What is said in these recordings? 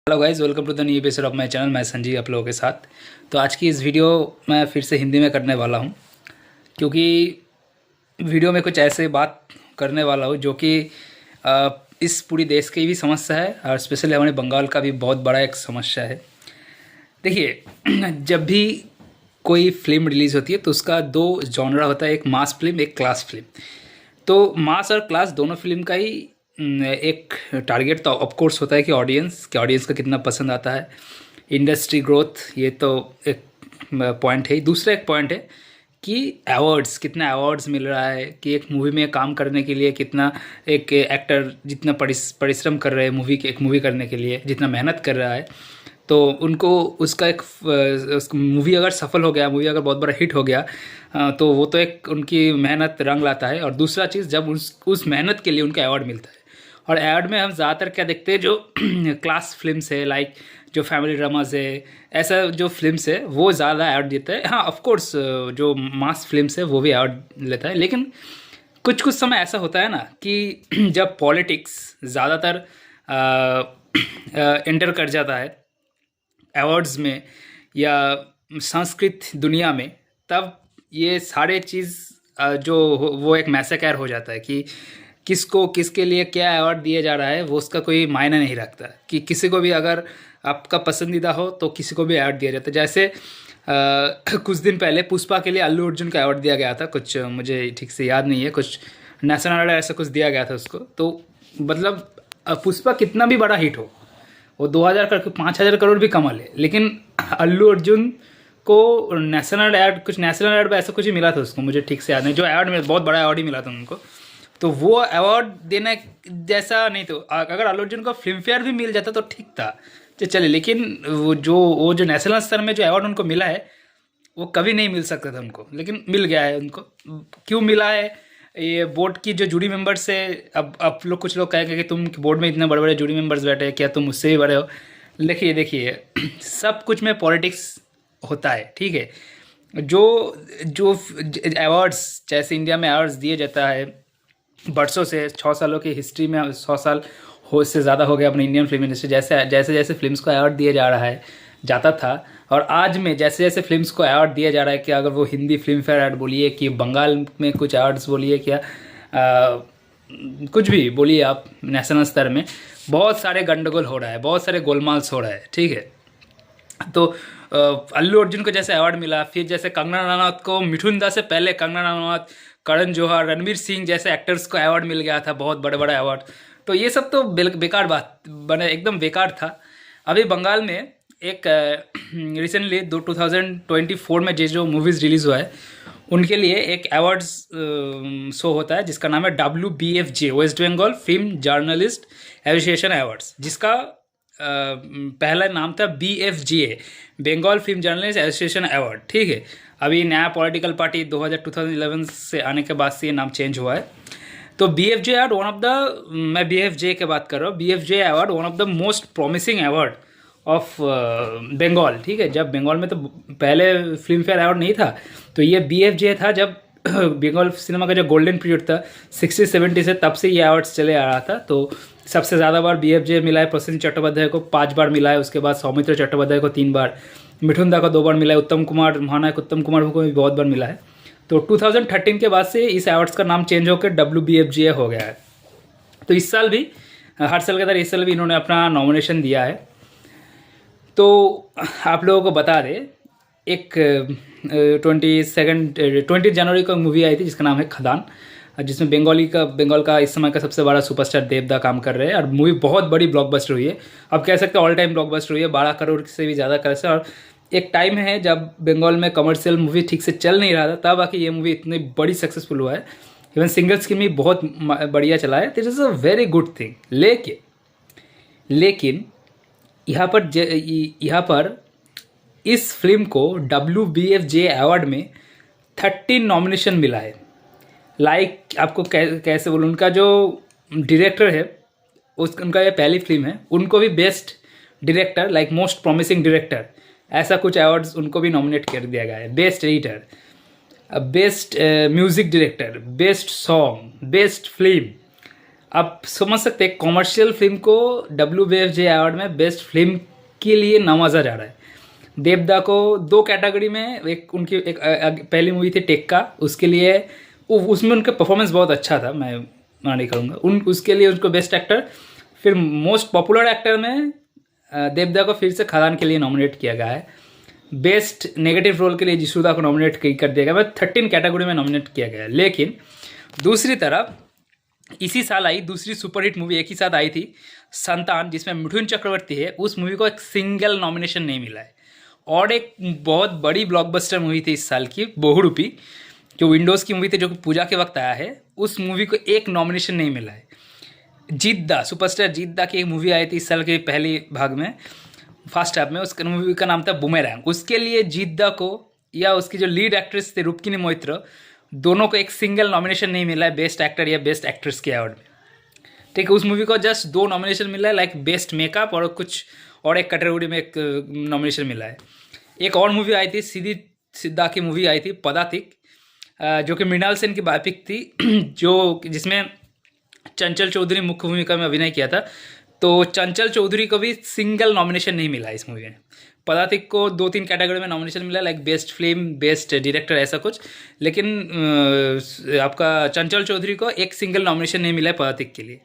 Hello guys, welcome to the new episode of my channel. मैं संजीव आप लोगों के साथ। तो आज की इस वीडियो मैं फिर से हिंदी में करने वाला हूं, क्योंकि वीडियो में कुछ ऐसे बात करने वाला हूं जो कि इस पूरी देश की भी समस्या है और स्पेशली हमारे बंगाल का भी बहुत बड़ा एक समस्या है। देखिए, जब भी कोई फिल्म रिलीज़ होती है तो उसका दो जॉनरा होता है, एक मास फिल्म, एक क्लास फिल्म। तो मास और क्लास दोनों फिल्म का ही एक टारगेट तो ऑफ कोर्स होता है कि ऑडियंस का कितना पसंद आता है, इंडस्ट्री ग्रोथ, ये तो एक पॉइंट है। दूसरा एक पॉइंट है कि अवार्ड्स, कितना अवार्ड्स मिल रहा है, कि एक मूवी में काम करने के लिए कितना एक एक्टर जितना परिश्रम कर रहे हैं एक मूवी करने के लिए, जितना मेहनत कर रहा है, तो उनको उसका एक मूवी अगर सफल हो गया, मूवी अगर बहुत बड़ा हिट हो गया, तो वो तो एक उनकी मेहनत रंग लाता है। और दूसरा चीज़, जब उस मेहनत के लिए उनका अवार्ड मिलता है। और अवार्ड में हम ज़्यादातर क्या देखते हैं, जो क्लास फिल्म्स है, लाइक जो फैमिली ड्रामाज है, ऐसा जो फिल्म्स है वो ज़्यादा अवार्ड देता है। हाँ, ऑफ कोर्स जो मास फिल्म्स है वो भी अवार्ड लेता है, लेकिन कुछ कुछ समय ऐसा होता है ना कि जब पॉलिटिक्स ज़्यादातर एंटर कर जाता है अवार्ड्स में या संस्कृत दुनिया में, तब ये सारे चीज़ वो एक मैसेकर हो जाता है कि किसको किसके लिए क्या अवार्ड दिया जा रहा है, वो उसका कोई मायने नहीं रखता। कि किसी को भी अगर आपका पसंदीदा हो तो किसी को भी अवार्ड दिया जाता है। जैसे कुछ दिन पहले पुष्पा के लिए अल्लू अर्जुन का अवार्ड दिया गया था, कुछ मुझे ठीक से याद नहीं है, कुछ नेशनल अवार्ड ऐसा कुछ दिया गया था उसको। तो मतलब पुष्पा कितना भी बड़ा हिट हो, वो 2000 करके 5000 करोड़ भी कमा ले, लेकिन अल्लू अर्जुन को नेशनल अवार्ड ऐसा कुछ ही मिला था उसको, मुझे ठीक से याद नहीं। जो अवार्ड में बहुत बड़ा अवार्ड ही मिला था उनको, तो वो अवार्ड देने जैसा नहीं। तो अगर अल्लू अर्जुन को फिल्म फेयर भी मिल जाता तो ठीक था, चले, लेकिन वो जो नेशनल स्तर में जो अवार्ड उनको मिला है वो कभी नहीं मिल सकता था उनको, लेकिन मिल गया है उनको। क्यों मिला है? ये बोर्ड की जो जूरी मेंबर्स है, अब लोग, कुछ लोग कहेंगे कि तुम बोर्ड में इतने बड़े बड़े जूरी मेंबर्स बैठे हैं, क्या तुम उससे भी बड़े हो? देखिए सब कुछ में पॉलिटिक्स होता है, ठीक है। जो जो अवार्ड्स, जैसे इंडिया में अवार्ड्स दिए जाता है बरसों से, 6 सालों की हिस्ट्री में 100 साल हो से ज़्यादा हो गया अपनी इंडियन फिल्म इंडस्ट्री, जैसे जैसे जैसे फिल्म्स को अवार्ड दिया जा रहा है जाता था, और आज में जैसे जैसे फिल्म्स को अवार्ड दिया जा रहा है, कि अगर वो हिंदी फिल्म फेयर अवार्ड बोलिए, कि बंगाल में कुछ अवार्ड्स बोलिए, क्या कुछ भी बोलिए आप, नेशनल स्तर में बहुत सारे गंडगोल हो रहा है, बहुत सारे गोलमाल्स हो रहा है, ठीक है। तो अल्लू अर्जुन को जैसे अवार्ड मिला, फिर जैसे कंगना रनावत को, मिठुन दा से पहले कंगना रनावत, करण जौहर, रणवीर सिंह जैसे एक्टर्स को अवार्ड मिल गया था, बहुत बड़े बड़े अवार्ड। तो ये सब तो बेकार बात बने, एकदम बेकार था। अभी बंगाल में एक रिसेंटली 2024 में जो मूवीज़ रिलीज़ हुआ है, उनके लिए एक अवार्ड्स शो होता है जिसका नाम है WBFJ, West Bengal film journalist association awards, जिसका पहला नाम था BFGA, Bengal film journalist association award, ठीक है। अभी नया पॉलिटिकल पार्टी 2011 से आने के बाद से ये नाम चेंज हुआ है। तो BFJ award one of the, मैं BFJ की बात कर रहा हूँ, BFJ award one of the most promising award of Bengal, ठीक है। जब बंगाल में तो पहले फिल्म फेयर अवार्ड नहीं था, तो ये BFJ था जब बंगाल सिनेमा का जो गोल्डन पीरियड था 60-70 से, तब से ये अवार्ड्स चले आ रहा था। तो सबसे ज़्यादा बार BFJ मिला है प्रसेनजीत चट्टोपाध्याय को, 5 बार मिला है। उसके बाद सौमित्र चट्टोपाध्याय को 3 बार, मिठुन दा को 2 बार मिला है, उत्तम कुमार, महानायक उत्तम कुमार को भी बहुत बार मिला है। तो 2013 के बाद से इस अवार्ड्स का नाम चेंज होकर WBFGA हो गया है। तो इस साल भी, हर साल के तरह इस साल भी इन्होंने अपना नॉमिनेशन दिया है। तो आप लोगों को बता दें, एक 20 जनवरी को मूवी आई थी जिसका नाम है खदान, जिसमें बंगाल का इस समय का सबसे बड़ा सुपरस्टार देवदा काम कर रहे हैं, और मूवी बहुत बड़ी ब्लॉकबस्टर हुई है। अब कह सकते हैं ऑल टाइम ब्लॉकबस्टर हुई है, 12 करोड़ से भी ज़्यादा कलेक्शन। और एक टाइम है जब बंगाल में कमर्शियल मूवी ठीक से चल नहीं रहा था, तब आके ये मूवी इतनी बड़ी सक्सेसफुल हुआ है। इवन सिंगल स्क्रीन भी बहुत बढ़िया चला है। This is a very good thing. लेकिन यहाँ पर इस फिल्म को WBFJ अवार्ड में 13 नॉमिनेशन मिला है। लाइक आपको कैसे बोलूँ, उनका जो डायरेक्टर है, उनका ये पहली फिल्म है, उनको भी best director, like most promising director, ऐसा कुछ अवार्ड्स उनको भी नॉमिनेट कर दिया गया है। Best editor, best music director, best song, best film, आप समझ सकते हैं कॉमर्शियल फिल्म को WBFJ अवार्ड में बेस्ट फिल्म के लिए नवाजा जा रहा है। देवदा को 2 कैटेगरी में, एक उनकी एक पहली मूवी थी टेक्का, उसके लिए उसमें उनका परफॉर्मेंस बहुत अच्छा था, मैं मना नहीं करूँगा, उसके लिए उनको बेस्ट एक्टर, फिर मोस्ट पॉपुलर एक्टर में देवदा को फिर से खदान के लिए नॉमिनेट किया गया है। बेस्ट नेगेटिव रोल के लिए जिसूदा को नॉमिनेट कर दिया गया, मतलब 13 कैटेगरी में नॉमिनेट किया गया है। लेकिन दूसरी तरफ इसी साल आई दूसरी सुपरहिट मूवी एक ही साथ आई थी, संतान, जिसमें मिठुन चक्रवर्ती है, उस मूवी को एक सिंगल नॉमिनेशन नहीं मिला है। और एक बहुत बड़ी ब्लॉकबस्टर मूवी थी इस साल की, बहुरूपी, जो विंडोज़ की मूवी थी, जो कि पूजा के वक्त आया है, उस मूवी को एक नॉमिनेशन नहीं मिला है। जीतदा, सुपरस्टार जीतदा की एक मूवी आई थी इस साल के पहले भाग में, फर्स्ट हाफ में, उस मूवी का नाम था बूमेरैंग। उसके लिए जीतदा को या उसकी जो लीड एक्ट्रेस थे रुक्मिणी मोइत्र, दोनों को एक सिंगल नॉमिनेशन नहीं मिला है बेस्ट एक्टर या बेस्ट एक्ट्रेस के अवार्ड में। ठीक है, उस मूवी को जस्ट 2 नॉमिनेशन मिला है, लाइक बेस्ट मेकअप और कुछ और एक कैटेगरी में एक नॉमिनेशन मिला है। एक और मूवी आई थी, सीधी सिद्धा की मूवी आई थी पदातिक, जो कि मृणाल सेन की बायोपिक थी, जो जिसमें चंचल चौधरी मुख्य भूमिका में अभिनय किया था। तो चंचल चौधरी को भी सिंगल नॉमिनेशन नहीं मिला इस मूवी में। पदातिक को 2-3 कैटेगरी में नॉमिनेशन मिला, like best film, best director, ऐसा कुछ, लेकिन आपका चंचल चौधरी को एक सिंगल नॉमिनेशन नहीं मिला है पदातिक के लिए।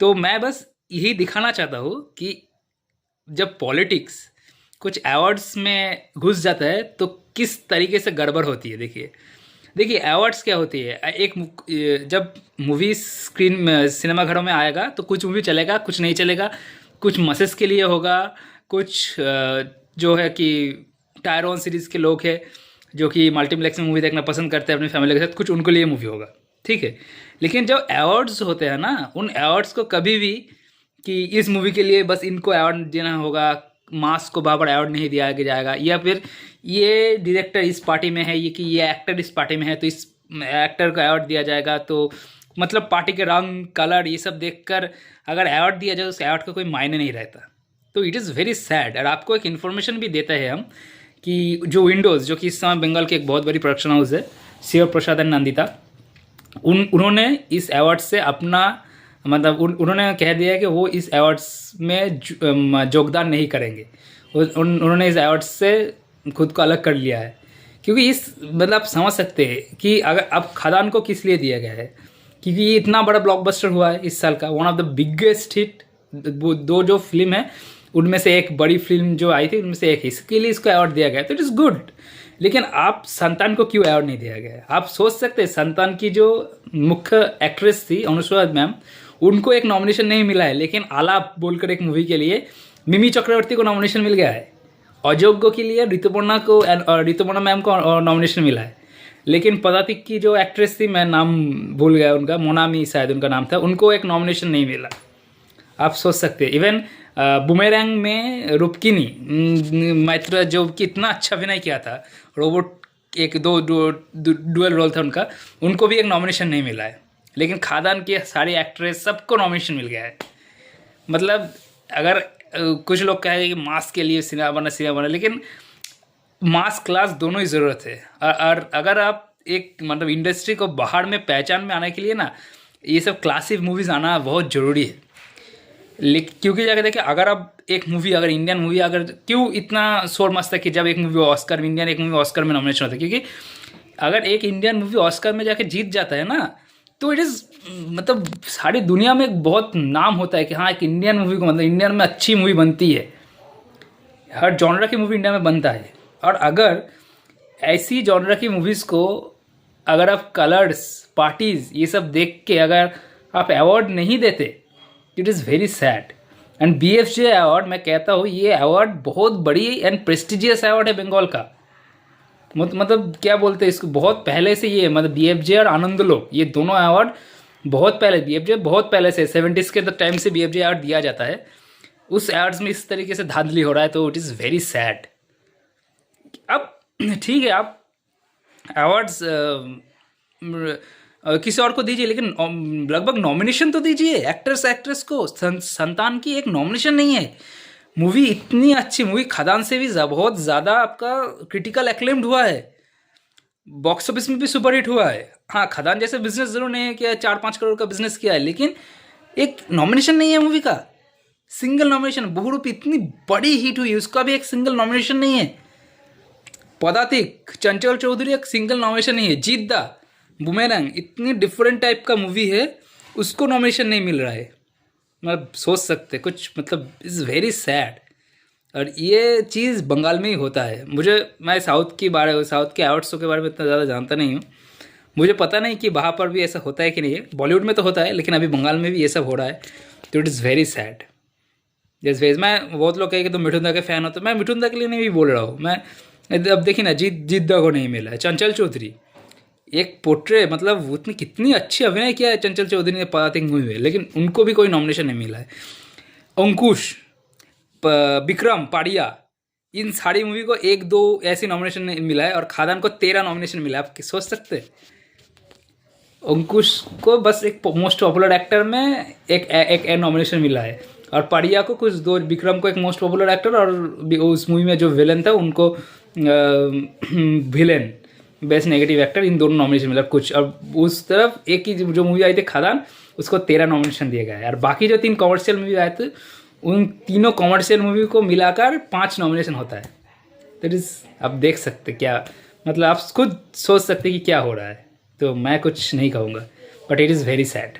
तो मैं बस यही दिखाना चाहता हूँ कि जब पॉलिटिक्स कुछ अवार्ड्स में घुस जाता है तो किस तरीके से गड़बड़ होती है। देखिए अवार्ड्स क्या होती है, एक जब मूवी स्क्रीन में सिनेमा घरों में आएगा तो कुछ मूवी चलेगा, कुछ नहीं चलेगा, कुछ मसेस के लिए होगा, कुछ जो है कि टायर 1 सीरीज़ के लोग हैं जो कि मल्टीप्लेक्स में मूवी देखना पसंद करते हैं अपनी फैमिली के साथ, कुछ उनके लिए मूवी होगा, ठीक है। लेकिन जब अवार्ड्स होते हैं ना, उन अवार्ड्स को कभी भी कि इस मूवी के लिए बस इनको अवार्ड देना होगा, मास को बार बार अवार्ड नहीं दिया जाएगा, या फिर ये डायरेक्टर इस पार्टी में है, ये कि ये एक्टर इस पार्टी में है तो इस एक्टर को अवार्ड दिया जाएगा, तो मतलब पार्टी के रंग, कलर, ये सब देखकर अगर अवार्ड दिया जाए तो उस अवार्ड का कोई मायने नहीं रहता। तो इट इज़ वेरी सैड। और आपको एक इन्फॉर्मेशन भी देते हैं हम कि जो विंडोज़, जो कि इस समय बंगाल की एक बहुत बड़ी प्रोडक्शन हाउस है, शिव प्रसाद एंड नंदिता, उन्होंने इस अवार्ड से अपना मतलब उन्होंने कह दिया है कि वो इस अवार्ड्स में योगदान नहीं करेंगे। उन्होंने इस अवार्ड से खुद को अलग कर लिया है, क्योंकि इस मतलब आप समझ सकते हैं कि अगर अब खदान को किस लिए दिया गया है, क्योंकि ये इतना बड़ा ब्लॉकबस्टर हुआ है इस साल का, one of the biggest hit. 2 जो फिल्म है उनमें से एक बड़ी फिल्म जो आई थी उनमें से एक, इसके लिए इसको अवार्ड दिया गया, तो इट इज़ गुड। लेकिन आप संतान को क्यों अवार्ड नहीं दिया गया? आप सोच सकते हैं संतान की जो मुख्य एक्ट्रेस थी अनुष्का मैम, उनको एक नॉमिनेशन नहीं मिला है, लेकिन आलाप बोलकर एक मूवी के लिए मिमी चक्रवर्ती को नॉमिनेशन मिल गया है। अयोग्य के लिए ऋतुपर्णा मैम को नॉमिनेशन मिला है। लेकिन पदातिक की जो एक्ट्रेस थी, मैं नाम भूल गया उनका, मोनामी शायद उनका नाम था, उनको एक नॉमिनेशन नहीं मिला। आप सोच सकते हैं। इवन बूमेरैंग में रुक्मिणी मोइत्र जो कि इतना अच्छा अभिनय किया था, रोबोट एक डुअल रोल था उनका, उनको भी एक नॉमिनेशन नहीं मिला है। लेकिन खादान के सारे एक्ट्रेस सबको नॉमिनेशन मिल गया है। मतलब अगर कुछ लोग कहें कि मास के लिए सिनेमा बना, लेकिन मास क्लास दोनों ही ज़रूरत है। और अगर आप एक मतलब इंडस्ट्री को बाहर में पहचान में आने के लिए ना, ये सब क्लासिक मूवीज़ आना बहुत ज़रूरी है। लेकिन क्योंकि जाकर देखिए, अगर आप एक मूवी, अगर इंडियन मूवी, अगर क्यों इतना शोर मचता है कि जब एक मूवी ऑस्कर में, इंडियन एक मूवी ऑस्कर में नॉमिनेशन होता है, क्योंकि अगर एक इंडियन मूवी ऑस्कर में जाके जीत जाता है ना, तो इट इज़ मतलब सारी दुनिया में एक बहुत नाम होता है कि हाँ, एक इंडियन मूवी को मतलब इंडियन में अच्छी मूवी बनती है। हर जॉनरा की मूवी इंडिया में बनता है। और अगर ऐसी जॉनरा की मूवीज़ को अगर आप कलर्स, पार्टीज़, ये सब देख के अगर आप अवार्ड नहीं देते, it is very sad. And BFJ award, मैं कहता हूँ ये अवार्ड बहुत बड़ी एंड प्रेस्टिजियस अवार्ड है बंगाल का। मतलब क्या बोलते हैं इसको, बहुत पहले से ये मतलब BFJ और आनंदलोक, ये दोनों अवार्ड बहुत पहले, BFJ बहुत पहले से 70s के टाइम से BFJ अवार्ड दिया जाता है। उस अवार्ड्स में इस तरीके से धांधली हो रहा है, तो इट इज़ वेरी सैड। अब ठीक है, आप अवार्ड्स किसी और को दीजिए, लेकिन लगभग नॉमिनेशन तो दीजिए एक्टर्स एक्ट्रेस को। संतान की एक नॉमिनेशन नहीं है। मूवी इतनी अच्छी, मूवी खदान से भी बहुत ज़्यादा आपका क्रिटिकल एक्लेम्ड हुआ है, बॉक्स ऑफिस में भी सुपरहिट हुआ है। हाँ, खदान जैसे बिजनेस जरूर नहीं है कि 4-5 करोड़ का बिजनेस किया है, लेकिन एक नॉमिनेशन नहीं है मूवी का, सिंगल नॉमिनेशन। बहुरूपी इतनी बड़ी हिट हुई, उसका भी एक सिंगल नॉमिनेशन नहीं है। पदातिक, चंचल चौधरी, एक सिंगल नॉमिनेशन नहीं है। जीत दा, बुमेरंग, इतनी डिफरेंट टाइप का मूवी है, उसको नॉमिनेशन नहीं मिल रहा है। मतलब सोच सकते कुछ, मतलब इज़ वेरी सैड। और ये चीज़ बंगाल में ही होता है। मैं साउथ के अवार्ड शो के बारे में इतना ज़्यादा जानता नहीं हूँ। मुझे पता नहीं कि वहाँ पर भी ऐसा होता है कि नहीं है। बॉलीवुड में तो होता है, लेकिन अभी बंगाल में भी ये सब हो रहा है, तो इट इज़ वेरी सैड। जैसे मैं, बहुत लोग कहे कि तुम मिठुन दा के फ़ैन हो, तो मैं मिठुन दा के लिए नहीं भी बोल रहा हूँ। मैं अब देखिए ना, जीत दा को नहीं मिला है। चंचल चौधरी एक पोर्ट्रे, मतलब उतनी कितनी अच्छी अभिनय किया है चंचल चौधरी ने पदातिक मूवी में, लेकिन उनको भी कोई नॉमिनेशन नहीं मिला है। अंकुश, विक्रम पाड़िया, इन सारी मूवी को 1-2 ऐसी नॉमिनेशन मिला है, और खादान को 13 नॉमिनेशन मिला है। आप सोच सकते हैं। अंकुश को बस एक मोस्ट पॉपुलर एक्टर में एक नॉमिनेशन मिला है, और पाड़िया को कुछ 2, विक्रम को एक मोस्ट पॉपुलर एक्टर, और उस मूवी में जो विलन था उनको विलेन बेस्ट नेगेटिव एक्टर, इन दोनों नॉमिनेशन मिला कुछ। और उस तरफ एक ही जो मूवी आई थी खादान, उसको 13 नॉमिनेशन दिया गया है। और बाकी जो 3 कॉमर्शियल मूवी आए थे, उन तीनों कॉमर्शियल मूवी को मिलाकर 5 नॉमिनेशन होता है। दैट इज़, आप देख सकते क्या, मतलब आप खुद सोच सकते कि क्या हो रहा है। तो मैं कुछ नहीं कहूँगा, but it is very sad.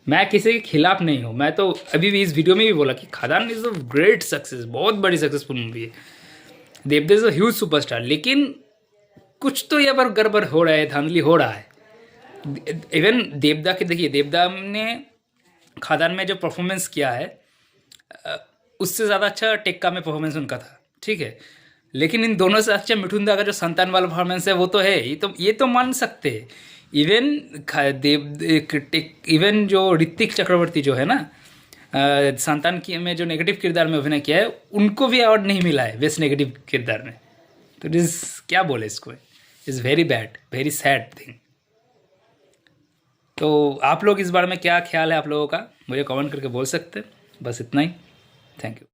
मैं किसी के खिलाफ नहीं हूँ। मैं तो अभी भी इस वीडियो में भी बोला कि खादान इज़ अ ग्रेट सक्सेस, बहुत बड़ी सक्सेसफुल मूवी है। देवदा इज़ अ ह्यूज सुपरस्टार, लेकिन कुछ तो यहाँ पर गड़बड़ हो रहा है, धांधली हो रहा है। इवन देवदा के देखिए, देवदा ने खादान में जो परफॉर्मेंस किया है, उससे ज़्यादा अच्छा टेक्का में परफॉर्मेंस उनका था, ठीक है। लेकिन इन दोनों से अच्छा मिठुन दा का जो संतान वाला परफॉर्मेंस है वो तो है, ये तो मान सकते हैं। इवन जो ऋतिक चक्रवर्ती जो है ना, संतान की में जो नेगेटिव किरदार में अभिनय किया है, उनको भी अवार्ड नहीं मिला है बेस्ट नेगेटिव किरदार में। तो इट इज़, क्या बोले इसको, is very bad, very sad thing. तो आप लोग इस बारे में क्या ख्याल है आप लोगों का, मुझे कमेंट करके बोल सकते हैं। बस इतना ही, थैंक यू।